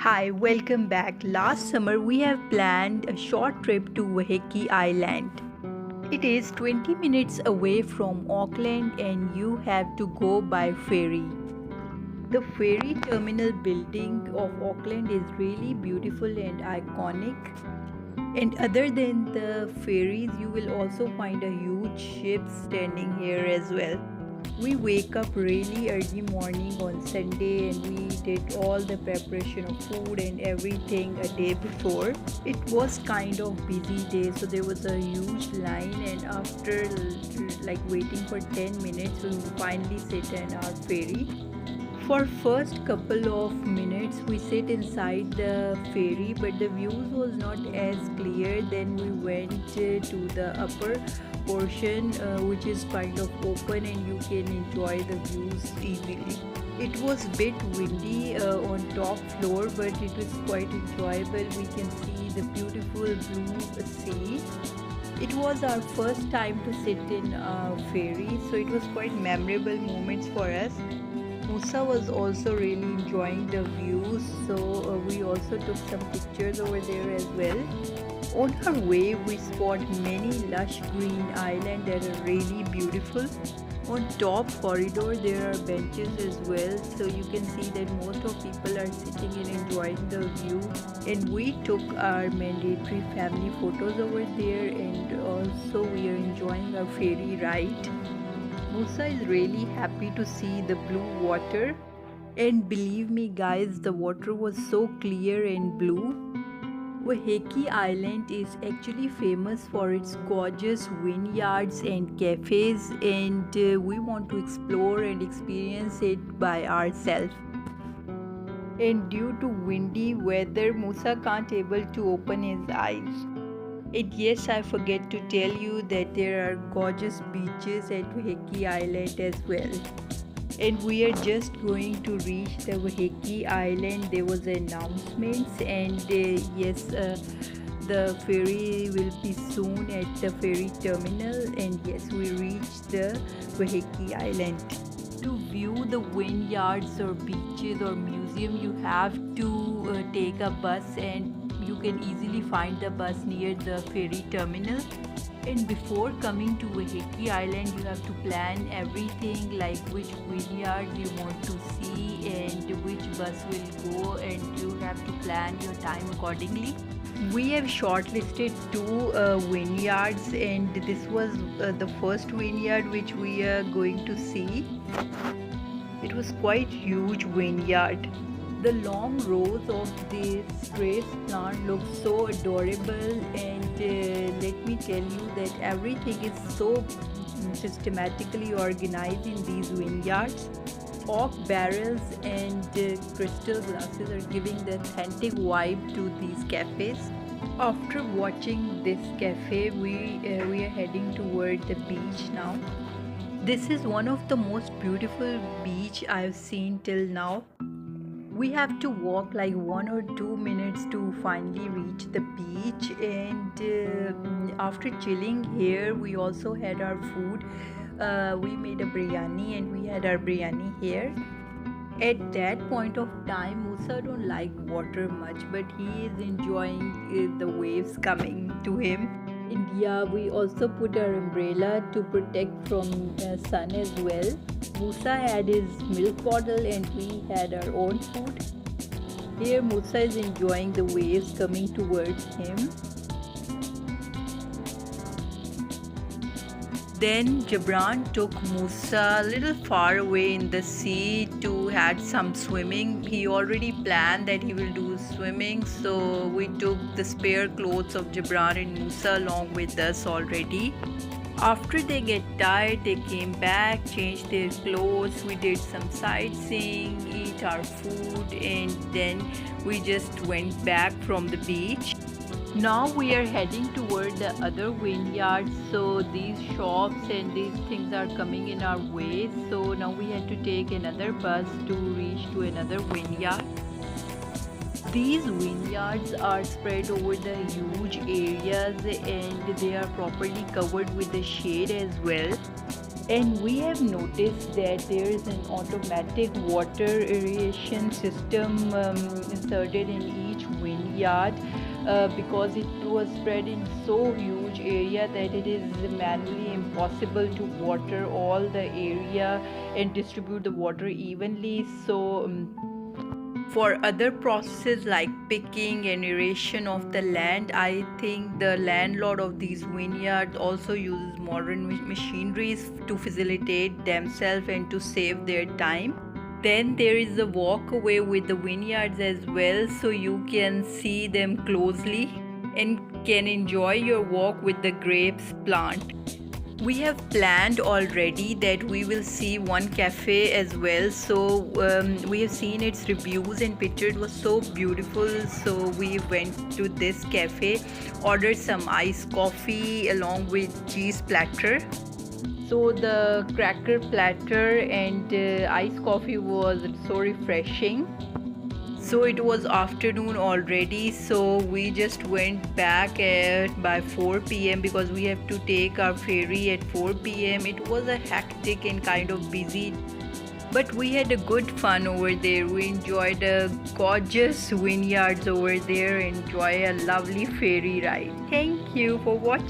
Hi, welcome back. Last summer we have planned a short trip to Waiheke Island. It is 20 minutes away from Auckland and you have to go by ferry. The ferry terminal building of Auckland is really beautiful and iconic. And other than the ferries, you will also find a huge ship standing here as well. We wake up really early morning on Sunday and we did all the preparation of food and everything a day before. It was kind of busy day, so there was a huge line, and after like waiting for 10 minutes we finally sit in our ferry. For first couple of minutes we sit inside the ferry, but the views was not as clear. Then we went to the upper portion, which is kind of open and you can enjoy the views easily. It was bit windy on top floor, but it was quite enjoyable. We can see the beautiful blue sea. It was our first time to sit in a ferry, so it was quite memorable moments for us. Musa was also really enjoying the views, so we also took some pictures over there as well. On our way, we spot many lush green islands that are really beautiful. On top corridor, there are benches as well, so you can see that most of people are sitting and enjoying the view. And we took our mandatory family photos over there, and also we are enjoying our ferry ride. Musa is really happy to see the blue water, and believe me guys, the water was so clear and blue. Waiheke Island is actually famous for its gorgeous vineyards and cafes, and we want to explore and experience it by ourselves. And due to windy weather, Musa can't able to open his eyes. And yes, I forget to tell you that there are gorgeous beaches at Waiheke Island as well. And we are just going to reach the Waiheke Island. There was announcements, and yes, the ferry will be soon at the ferry terminal. And yes, we reached the Waiheke Island. To view the vineyards or beaches or museum, you have to take a bus, and you can easily find the bus near the ferry terminal. And before coming to Waiheke Island, you have to plan everything, like which vineyard you want to see and which bus will go, and you have to plan your time accordingly. We have shortlisted two vineyards, and this was the first vineyard which we are going to see. It was quite huge vineyard. The long rows of this trace plant look so adorable, and let me tell you that everything is so systematically organized in these vineyards. Oak barrels and crystal glasses are giving the authentic vibe to these cafes. After watching this cafe, we are heading toward the beach now. This is one of the most beautiful beach I've seen till now. We have to walk like 1 or 2 minutes to finally reach the beach, and after chilling here we also had our food. We made a biryani and we had our biryani here. At that point of time, Musa don't like water much, but he is enjoying the waves coming to him. And yeah, we also put our umbrella to protect from sun as well. Musa had his milk bottle and we had our own food. Here Musa is enjoying the waves coming towards him. Then Jabran took Musa a little far away in the sea to had some swimming. He already planned that he will do swimming, so we took the spare clothes of Jabran and Musa along with us already. After they get tired, they came back, changed their clothes, we did some sightseeing, eat our food, and then we just went back from the beach. Now we are heading toward the other vineyards, so these shops and these things are coming in our way, so now we had to take another bus to reach to another vineyard. These vineyards are spread over the huge areas and they are properly covered with the shade as well. And we have noticed that there is an automatic water irrigation system inserted in each vineyard because it was spread in so huge area that it is manually impossible to water all the area and distribute the water evenly. So for other processes like picking and aeration of the land, I think the landlord of these vineyards also uses modern machineries to facilitate themselves and to save their time. Then there is a walkway with the vineyards as well, so you can see them closely and can enjoy your walk with the grapes plant. We have planned already that we will see one cafe as well, so we have seen its reviews and picture. It was so beautiful, so we went to this cafe, ordered some iced coffee along with cheese platter. So the cracker platter and iced coffee was so refreshing. So it was afternoon already, so we just went back by 4 p.m. because we have to take our ferry at 4 p.m. It was a hectic and kind of busy, but we had a good fun over there. We enjoyed the gorgeous vineyards over there, enjoy a lovely ferry ride. Thank you for watching.